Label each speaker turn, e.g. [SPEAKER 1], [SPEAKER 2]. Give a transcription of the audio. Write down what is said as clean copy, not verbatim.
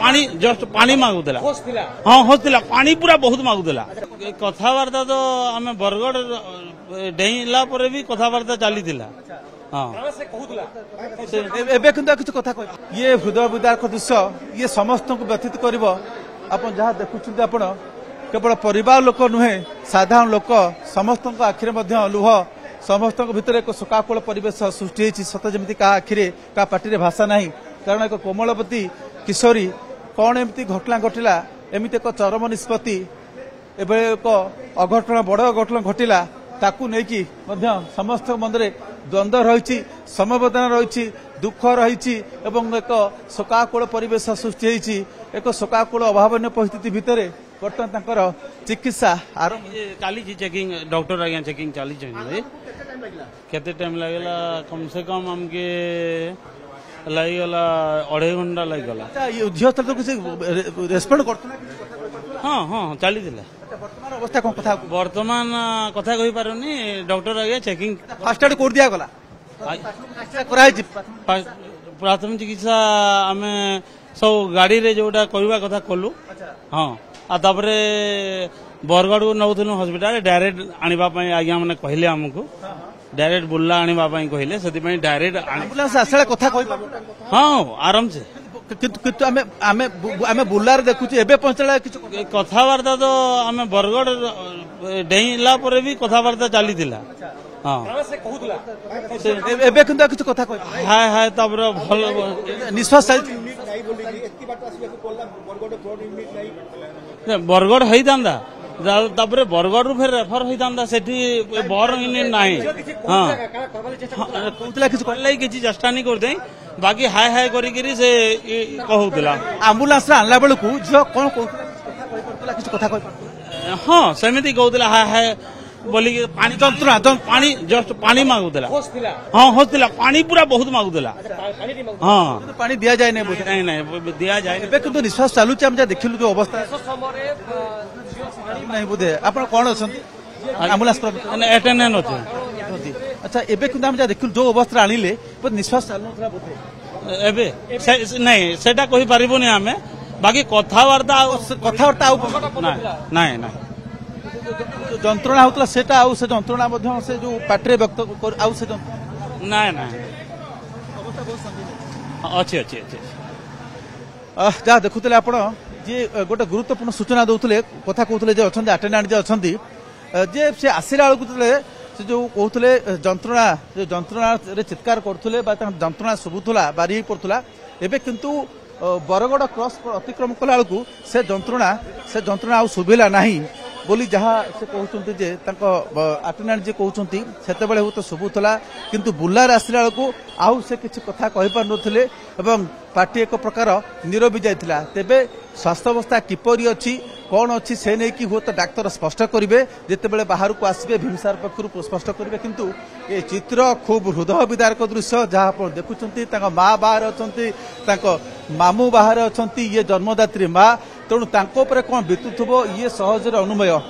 [SPEAKER 1] पानी जस्ट पानी मागुला हाँ होता पानी पूरा बहुत मागुला कथबार्ता तो आम बरगढ़ डेला भी कथबार्ता चली हाँ
[SPEAKER 2] किसी कथा ये हृदय विदारक दृश्य ये समस्त को व्यथित कर जहाँ देखुं आप केवल परिवार लोक नुहे साधारण लोक समस्त आखिरे लुह समस्त भितर एक शोकाकुल परिवेश सृष्टि होती सत जमी क्या आखिरे क्या पार्टी भाषा ना कारण एक कोमलवती किशोरी कौन एमती घटना घटिला एमती एक चरम निष्पत्ति एवं एक अघटन बड़ अघटन घटिला ताकू नहीं समस्त मन में द्वंद्व रही समवेदना रही दुख रही एक शोकाकुल परिवेश सृष्टि होती एक शोकाकुल अभावन परिस्थिति भितर बर्तमान चिकित्सा आरंभ
[SPEAKER 1] चली चेकिंग डॉक्टर आज्ञा चेकिंग चली केते टाइम लगेगा कम से कम हमके लगेगा 2.5 घंटा लगेगा
[SPEAKER 2] झील तो किसी रेस्पॉन्ड कर
[SPEAKER 1] हाँ हाँ चली
[SPEAKER 2] वर्तमान अवस्था कौन कथा
[SPEAKER 1] वर्तमान कथा कही पारुनी डॉक्टर आज्ञा चेकिंग
[SPEAKER 2] फास्ट एड कोड दिया गला
[SPEAKER 1] प्राथमिक चिकित्सा आम सब गाड़ी रे जोटा करवा कथा कलु हाँ आतापरे बरगढ़ को नौलु हस्पिटाल डायरेक्ट आने आज्ञा मैंने कहले आमको डायरेक्ट बुल्ला आने कहले से डायरेक्ट
[SPEAKER 2] आसला कथा
[SPEAKER 1] हाँ आराम से
[SPEAKER 2] आमे बुल्लार देखुचे एबे पहुंचला
[SPEAKER 1] कथबार्ता तो आम बरगढ़ डेला भी कथबार्ता चली हाँ
[SPEAKER 2] एबे किंतु किछ कथा
[SPEAKER 1] हाय हाय तबरे भल
[SPEAKER 2] निश्वास
[SPEAKER 1] बरगढ़ होता तापर बरगढ़ रु फिर रेफर होता से बर यूनिट ना हाँ कि चेष्टा नहीं करते बाकी हाय हाय करी से कहूला
[SPEAKER 2] आम्बुलांस आनला बेलू झील कौन कथा
[SPEAKER 1] हाँ सेमती कहूला हाय हाय बोली पानी जंत्रणा पानी जस्ट पानी मागुला हाँ होता पानी पूरा बहुत मागुला हाँ
[SPEAKER 2] पानी दिया जाए नहीं
[SPEAKER 1] नहीं दिया जाए
[SPEAKER 2] किंतु निश्वास चालू देखिलु जो अवस्था नहीं बोधे आप कौन अच्छा आम्बुलांस
[SPEAKER 1] अटेंडेंट अच्छे
[SPEAKER 2] अच्छा एबे किंतु हम देखिलु जो अवस्था आनिले निश्वास चालू बोधे
[SPEAKER 1] एबे नहीं सेटा कहि परिबोनी आमे बाकी कथबार्ता नहीं नहीं
[SPEAKER 2] जंत्रणा होता से जंत्रणा से जो पाटे व्यक्त
[SPEAKER 1] ना ना अच्छे अच्छे अच्छे
[SPEAKER 2] जहाँ देखुले आप गोटे गुरुत्वपूर्ण सूचना दौले कथा कहते अच्छा अटेंडेंट जे अच्छा जे से आसला बेलू से जो कहते जंत्रणा चित्कार करते जंत्रणा शुभुला बारी पड़ूला एवं किंतु बरगढ़ क्रॉस अतिक्रम कला बेलू से जंत्रणा शुभिला नहीं बोली जहाँ से कहते जे अटेंडेंट जे कहते से तो शुभुला किंतु बुल्लार आसला बेलू आउ से किसी कथा कही पार नथिले एवं पार्टी एक प्रकार नीरवी जाइथिला तेबे स्वास्थ्य अवस्था किपरि अछि कौन अच्छी से नहीं कि हुए तो डाक्तर स्पष्ट करेंगे जितेबाला बाहर को आसवे भीमसार पक्षर स्पष्ट करेंगे किंतु ये चित्र खूब हृदय विदारक दृश्य जहाँ आप देखुं माँ बाहर अच्छा मामू बाहर अच्छा ये जन्मदात्री माँ तेणु कौन बीतुव ये सहजर अनुमय।